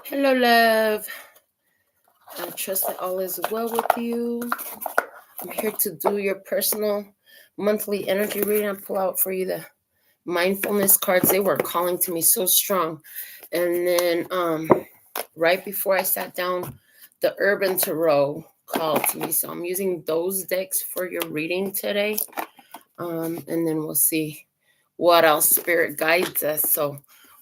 Hello, love. I trust that all is well with you. I'm here to do your personal monthly energy reading. I pull out for you the mindfulness cards. They were calling to me so strong. And then right before I sat down, the Urban Tarot called to me. So I'm using those decks for your reading today. And then we'll see what else Spirit guides us. So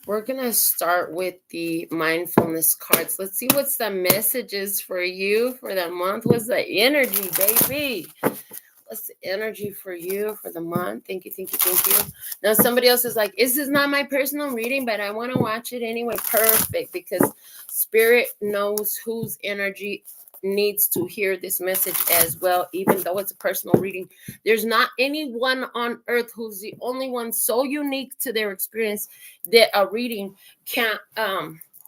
we're going to start with the mindfulness cards. Let's see what's the messages for you for the month. What's the energy, baby? What's the energy for you for the month? Thank you, thank you, thank you. Now, somebody else is like, this is not my personal reading, but I want to watch it anyway. Perfect, because Spirit knows whose energy needs to hear this message as well, even though it's a personal reading. There's not anyone on earth who's the only one so unique to their experience that a reading can't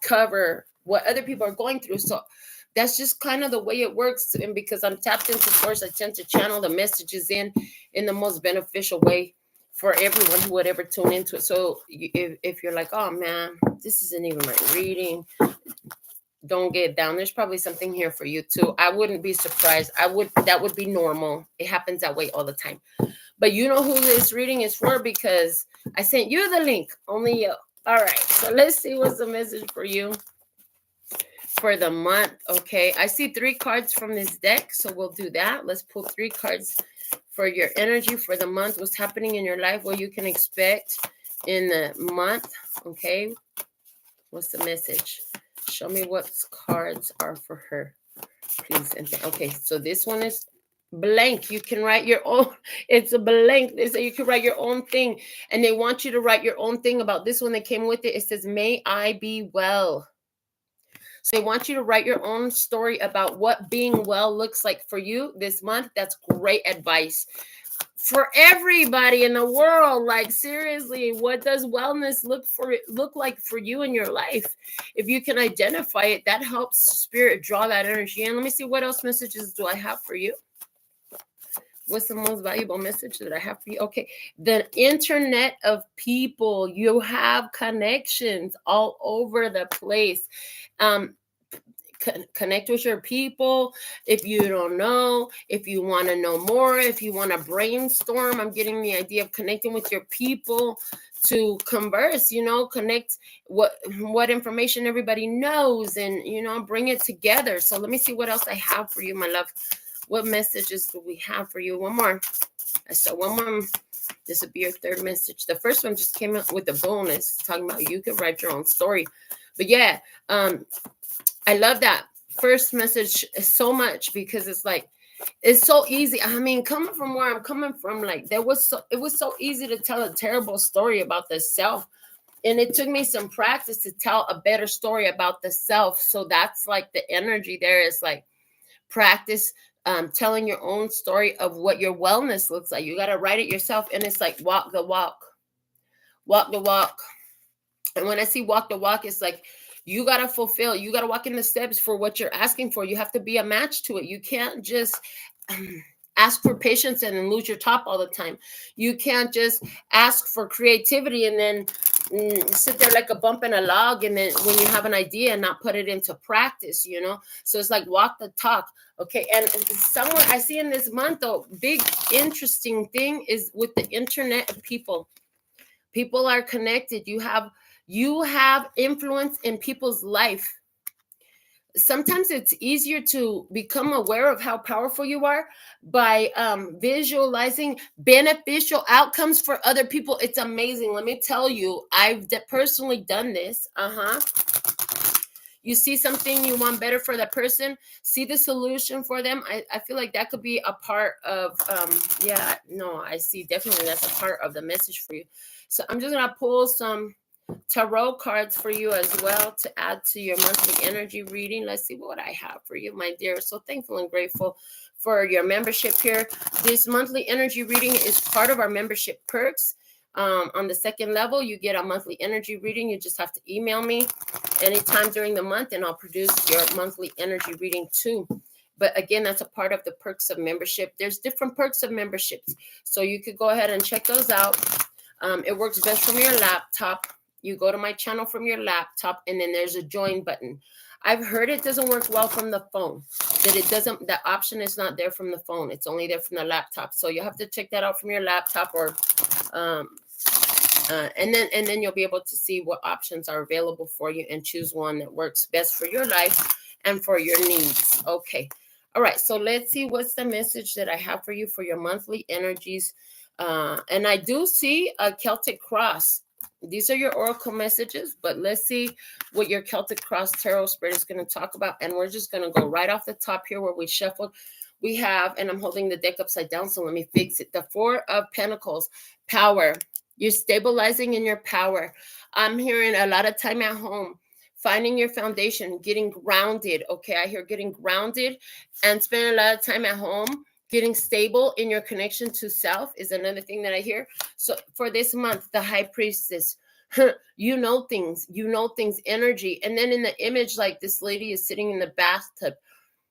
cover what other people are going through. So that's just kind of the way it works. And because I'm tapped into source, I tend to channel the messages in the most beneficial way for everyone who would ever tune into it. So if you're like, oh man, this isn't even my reading, don't get down. There's probably something here for you too. I wouldn't be surprised. That would be normal. It happens that way all the time. But you know who this reading is for, because I sent you the link. Only you. All right. So let's see what's the message for you for the month. Okay. I see 3 cards from this deck. So we'll do that. Let's pull 3 cards for your energy for the month. What's happening in your life, what you can expect in the month. Okay. What's the message? Show me what cards are for her, please. And okay, so this one is blank. You can write your own. It's a blank. They say you can write your own thing, and they want you to write your own thing about this one that came with it. It says, "May I be well." So they want you to write your own story about what being well looks like for you this month. That's great advice for everybody in the world. Like, seriously, what does wellness look like for you in your life? If you can identify it, that helps Spirit draw that energy in. Let me see, what else messages do I have for you? What's the most valuable message that I have for you? Okay, the internet of people. You have connections all over the place. Connect with your people. If you don't know, if you want to know more, if you want to brainstorm, I'm getting the idea of connecting with your people to converse, connect what information everybody knows, and bring it together. So let me see what else I have for you, my love. What messages do we have for you? One more. I saw one more. This would be your 3rd message. The first one just came up with a bonus talking about you can write your own story. But yeah, I love that first message so much, because it's so easy. I mean, coming from where I'm coming from, like it was so easy to tell a terrible story about the self. And it took me some practice to tell a better story about the self. So that's like the energy there is like practice telling your own story of what your wellness looks like. You got to write it yourself. And it's like walk the walk. Walk the walk. And when I see walk the walk, it's like you got to fulfill. You got to walk in the steps for what you're asking for. You have to be a match to it. You can't just ask for patience and then lose your top all the time. You can't just ask for creativity and then sit there like a bump in a log, and then when you have an idea and not put it into practice, So it's like walk the talk. Okay. And somewhere I see in this month, though, big interesting thing is with the internet of people. People are connected. You have influence in people's life. Sometimes it's easier to become aware of how powerful you are by visualizing beneficial outcomes for other people. It's amazing. Let me tell you, I've personally done this. You see something you want better for that person, see the solution for them. I feel like that could be a part of, I see definitely that's a part of the message for you. So I'm just going to pull some tarot cards for you as well to add to your monthly energy reading. Let's see what I have for you, my dear. So thankful and grateful for your membership here. This monthly energy reading is part of our membership perks. On the 2nd level, you get a monthly energy reading. You just have to email me anytime during the month, and I'll produce your monthly energy reading too. But again, that's a part of the perks of membership. There's different perks of memberships, so you could go ahead and check those out. It works best from your laptop. you go to my channel from your laptop, and then there's a join button. I've heard it doesn't work well from the phone, that it doesn't, the option is not there from the phone. It's only there from the laptop. So you have to check that out from your laptop, or and then you'll be able to see what options are available for you and choose one that works best for your life and for your needs. Okay. All right. So let's see what's the message that I have for you for your monthly energies. And I do see a Celtic cross. These are your oracle messages, but let's see what your Celtic cross tarot spirit is going to talk about. And we're just going to go right off the top here where we shuffled. We have, and I'm holding the deck upside down, so let me fix it. The Four of Pentacles, power. You're stabilizing in your power. I'm hearing a lot of time at home, finding your foundation, getting grounded. Okay, I hear getting grounded and spending a lot of time at home. Getting stable in your connection to self is another thing that I hear. So for this month, the High Priestess, you know things, energy. And then in the image, like this lady is sitting in the bathtub.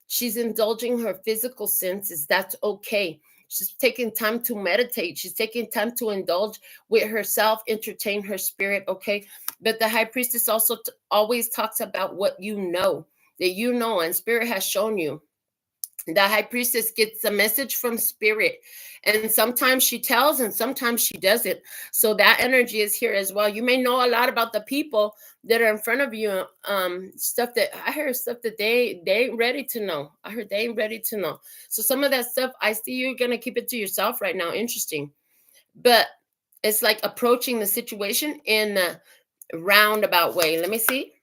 She's indulging her physical senses. That's okay. She's taking time to meditate. She's taking time to indulge with herself, entertain her spirit, okay? But the High Priestess also always talks about what you know, that you know, and spirit has shown you. The High Priestess gets a message from spirit, and sometimes she tells and sometimes she doesn't. So that energy is here as well. You may know a lot about the people that are in front of you, stuff that I heard, stuff that they ain't ready to know. I heard they ain't ready to know. So some of that stuff, I see you're gonna keep it to yourself right now. Interesting. But it's like approaching the situation in a roundabout way. Let me see.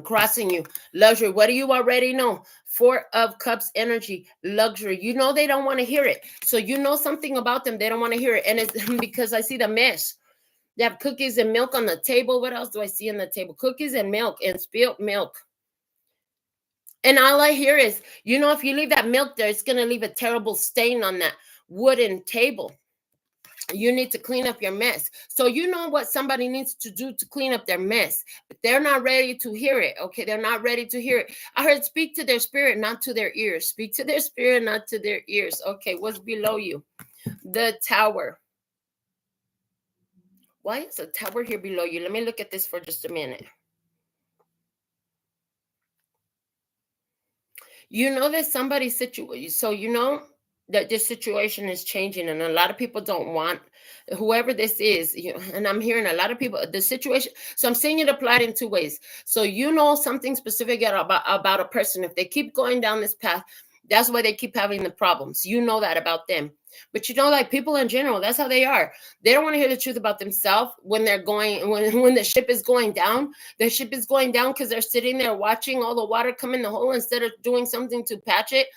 Crossing you, luxury. What do you already know? Four of Cups energy, luxury. You know they don't want to hear it. So you know something about them. They don't want to hear it. And it's because I see the mess. They have cookies and milk on the table. What else do I see on the table? Cookies and milk and spilled milk. And all I hear is, you know, if you leave that milk there, it's going to leave a terrible stain on that wooden table. You need to clean up your mess. So you know what somebody needs to do to clean up their mess, but they're not ready to hear it. Okay, they're not ready to hear it. I heard speak to their spirit, not to their ears. Speak to their spirit, not to their ears. Okay, what's below you? The Tower. Why is a tower here below you? Let me look at this for just a minute. You know that somebody's situation, so you know that this situation is changing, and a lot of people don't want whoever this is. And I'm hearing a lot of people, the situation. So I'm seeing it applied in two ways. So you know something specific about a person. If they keep going down this path, that's why they keep having the problems. You know that about them. But you know, like people in general, that's how they are. They don't want to hear the truth about themselves when they're going, when the ship is going down. The ship is going down because they're sitting there watching all the water come in the hole instead of doing something to patch it,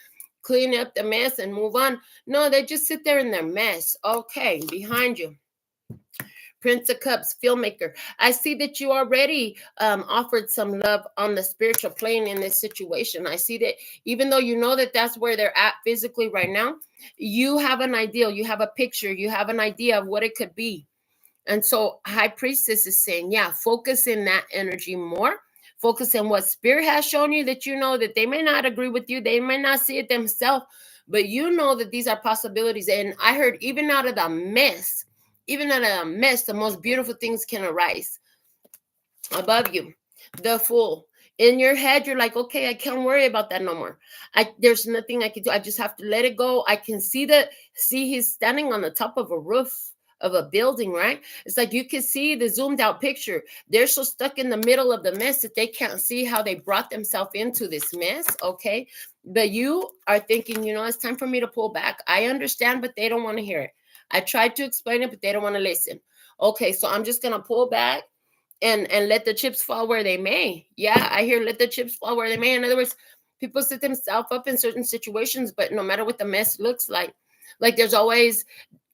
clean up the mess and move on. No, they just sit there in their mess. Okay, behind you. Prince of Cups, filmmaker. I see that you already offered some love on the spiritual plane in this situation. I see that even though you know that that's where they're at physically right now, you have an ideal, you have a picture, you have an idea of what it could be. And so High Priestess is saying, yeah, focus in that energy more. Focus on what spirit has shown you, that you know that they may not agree with you. They may not see it themselves, but you know that these are possibilities. And I heard even out of the mess, the most beautiful things can arise above you. The Fool. In your head, you're like, okay, I can't worry about that no more. There's nothing I can do. I just have to let it go. I can see he's standing on the top of a roof of a building, right? It's like you can see the zoomed out picture. They're so stuck in the middle of the mess that they can't see how they brought themselves into this mess, okay? But you are thinking, you know, it's time for me to pull back. I understand, but they don't want to hear it. I tried to explain it, but they don't want to listen. Okay, so I'm just going to pull back and let the chips fall where they may. Yeah, I hear let the chips fall where they may. In other words, people set themselves up in certain situations, but no matter what the mess looks like there's always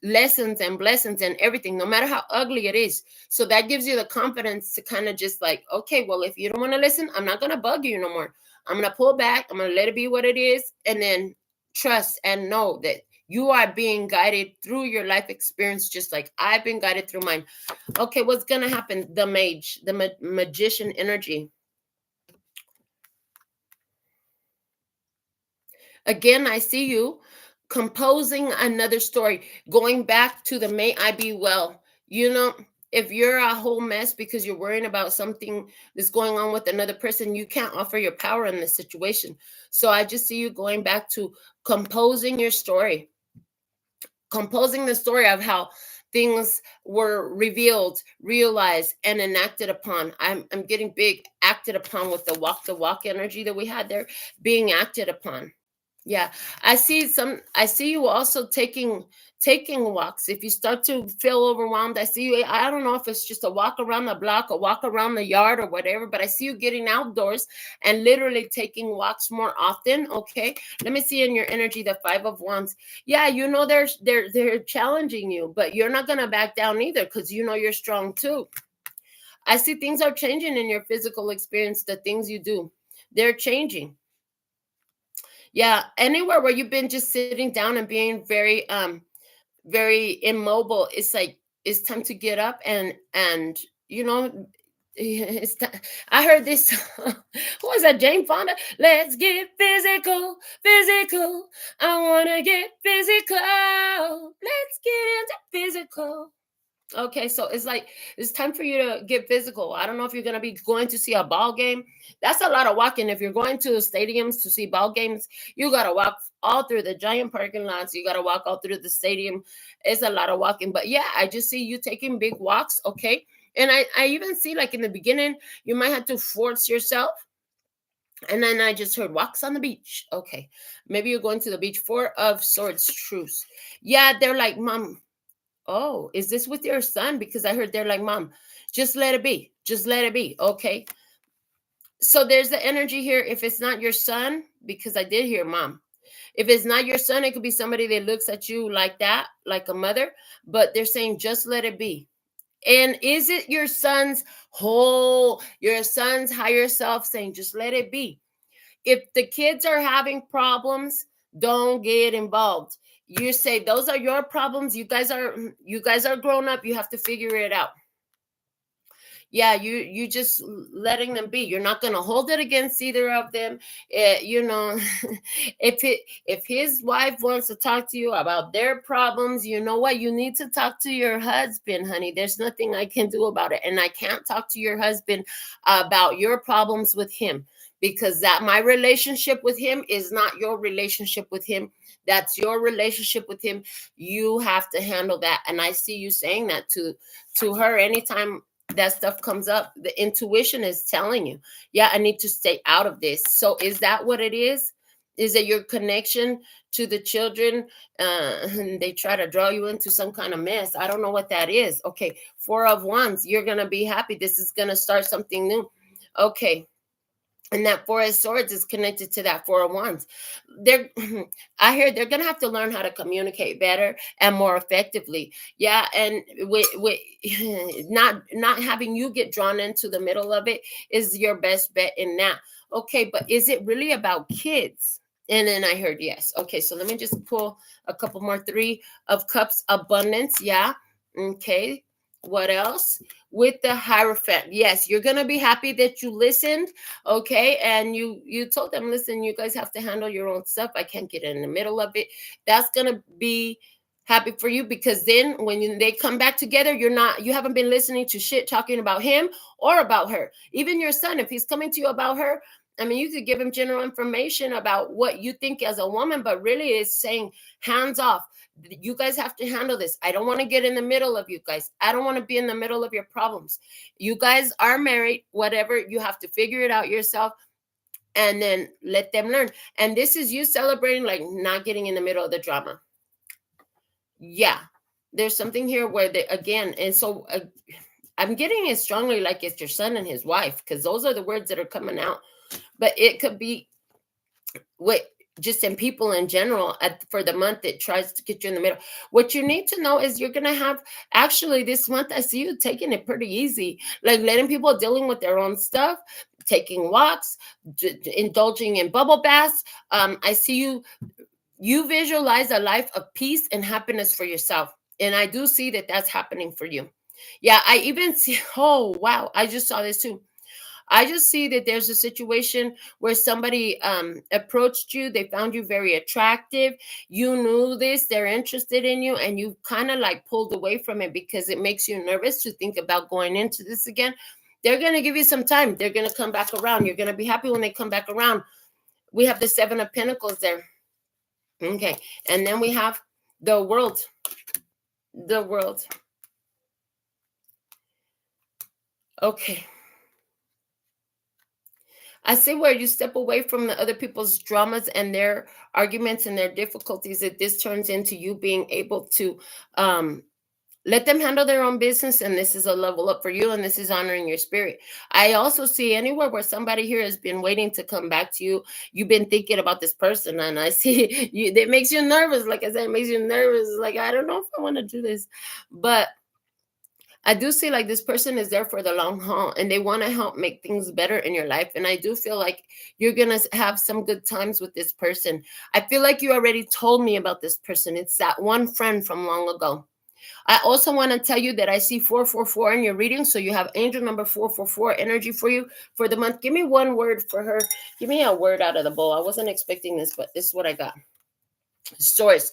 lessons and blessings and everything, no matter how ugly it is. So that gives you the confidence to kind of just like, okay, well, if you don't want to listen, I'm not going to bug you no more. I'm going to pull back. I'm going to let it be what it is. And then trust and know that you are being guided through your life experience, just like I've been guided through mine. Okay, what's going to happen? The mage, the magician energy. Again, I see you composing another story, going back to the may I be well. You know, if you're a whole mess because you're worrying about something that's going on with another person, you can't offer your power in this situation. So I just see you going back to composing your story, composing the story of how things were revealed, realized, and enacted upon. I'm getting big acted upon with the walk energy that we had there, being acted upon. Yeah, I see you also taking walks. If you start to feel overwhelmed, I see you. I don't know if it's just a walk around the block, a walk around the yard, or whatever, but I see you getting outdoors and literally taking walks more often. Okay, let me see in your energy the 5 of Wands. Yeah, you know they're challenging you, but you're not gonna back down either, because you know you're strong too. I see things are changing in your physical experience. The things you do, they're changing. Yeah, anywhere where you've been just sitting down and being very immobile, it's like it's time to get up and you know it's time. I heard this. Who was that? Jane Fonda. Let's get physical, physical. I wanna get physical. Let's get into physical. Okay, so it's like it's time for you to get physical. I don't know if you're gonna be going to see a ball game. That's a lot of walking. If you're going to stadiums to see ball games, you gotta walk all through the giant parking lots. You gotta walk all through the stadium. It's a lot of walking. But yeah, I just see you taking big walks. Okay, and I even see like in the beginning you might have to force yourself. And then I just heard walks on the beach. Okay, maybe you're going to the beach. 4 of Swords, truce. Yeah, they're like, Mom, oh, is this with your son? Because I heard they're like, Mom, just let it be. Just let it be. Okay. So there's the energy here. If it's not your son, because I did hear Mom. If it's not your son, it could be somebody that looks at you like that, like a mother, but they're saying, just let it be. And is it your son's higher self saying, just let it be? If the kids are having problems, don't get involved. You say those are your problems. You guys are grown up. You have to figure it out. Yeah, you just letting them be. You're not going to hold it against either of them. If his wife wants to talk to you about their problems, you know what? You need to talk to your husband, honey. There's nothing I can do about it, and I can't talk to your husband about your problems with him, because that my relationship with him is not your relationship with him. That's your relationship with him. You have to handle that. And I see you saying that to her anytime that stuff comes up. The intuition is telling you, yeah, I need to stay out of this. So is that what it is? Is it your connection to the children? And they try to draw you into some kind of mess. I don't know what that is. Okay, 4 of Wands. You're going to be happy. This is going to start something new. Okay. And that 4 of Swords is connected to that 4 of Wands. I hear they're gonna have to learn how to communicate better and more effectively. Yeah, and with not having you get drawn into the middle of it is your best bet in that. Okay, but is it really about kids? And then I heard yes. Okay, so let me just pull a couple more. 3 of Cups, abundance. Yeah. Okay. What else? With the Hierophant. Yes, you're gonna be happy that you listened. Okay, and you told them, listen, you guys have to handle your own stuff. I can't get in the middle of it. That's gonna be happy for you, because then when they come back together, you haven't been listening to shit talking about him or about her. Even your son, if he's coming to you about her, I mean, you could give him general information about what you think as a woman, but really it's saying hands off. You guys have to handle this. I don't want to get in the middle of you guys. I don't want to be in the middle of your problems. You guys are married, whatever. You have to figure it out yourself and then let them learn. And this is you celebrating, like not getting in the middle of the drama. Yeah, there's something here where they, again, and so I'm getting it strongly like it's your son and his wife, because those are the words that are coming out. But it could be just in people in general for the month that tries to get you in the middle. What you need to know is you're going to have, actually this month, I see you taking it pretty easy, like letting people dealing with their own stuff, taking walks, indulging in bubble baths. I see you visualize a life of peace and happiness for yourself. And I do see that that's happening for you. Yeah, I even see, oh, wow, I just saw this too. I just see that there's a situation where somebody approached you. They found you very attractive. You knew this. They're interested in you, and you kind of like pulled away from it because it makes you nervous to think about going into this again. They're going to give you some time. They're going to come back around. You're going to be happy when they come back around. We have the 7 of Pentacles there. Okay. And then we have the World. The World. Okay. I see where you step away from the other people's dramas and their arguments and their difficulties, that this turns into you being able to let them handle their own business, and this is a level up for you, and this is honoring your spirit. I also see anywhere where somebody here has been waiting to come back to you. You've been thinking about this person, and I see you, it makes you nervous. Like I said, it makes you nervous. Like, I don't know if I want to do this, but I do see like this person is there for the long haul, and they want to help make things better in your life. And I do feel like you're going to have some good times with this person. I feel like you already told me about this person. It's that one friend from long ago. I also want to tell you that I see 444 in your reading. So you have angel number 444 energy for you for the month. Give me one word for her. Give me a word out of the bowl. I wasn't expecting this, but this is what I got. Source.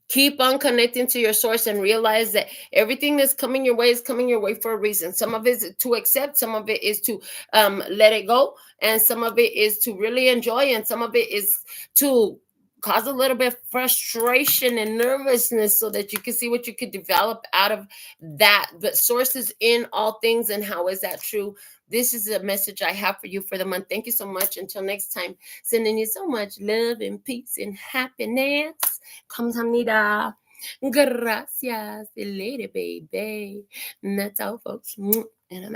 Keep on connecting to your source and realize that everything that's coming your way is coming your way for a reason. Some of it is to accept, some of it is to let it go, and some of it is to really enjoy, and some of it is to cause a little bit of frustration and nervousness so that you can see what you could develop out of that. But sources in all things, and how is that true? This is a message I have for you for the month. Thank you so much. Until next time, sending you so much love and peace and happiness. 감사합니다. Gracias. Later, baby. And that's all, folks. And I'm